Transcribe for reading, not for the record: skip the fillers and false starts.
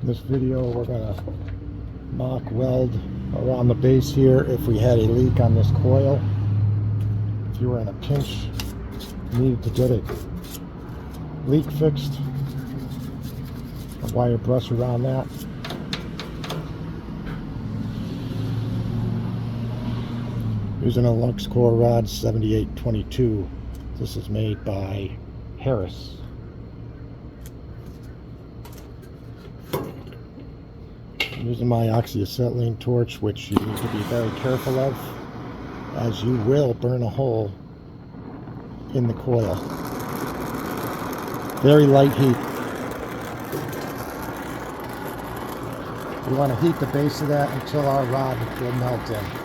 In this video we're going to mock weld around the base here if we had a leak on this coil. If you were in a pinch, needed to get a leak fixed, a wire brush around that. Using a Lux core rod 7822. This is made by Harris. I'm using my oxyacetylene torch, which you need to be very careful of, as you will burn a hole in the coil. Very light heat. We want to heat the base of that until our rod will melt in.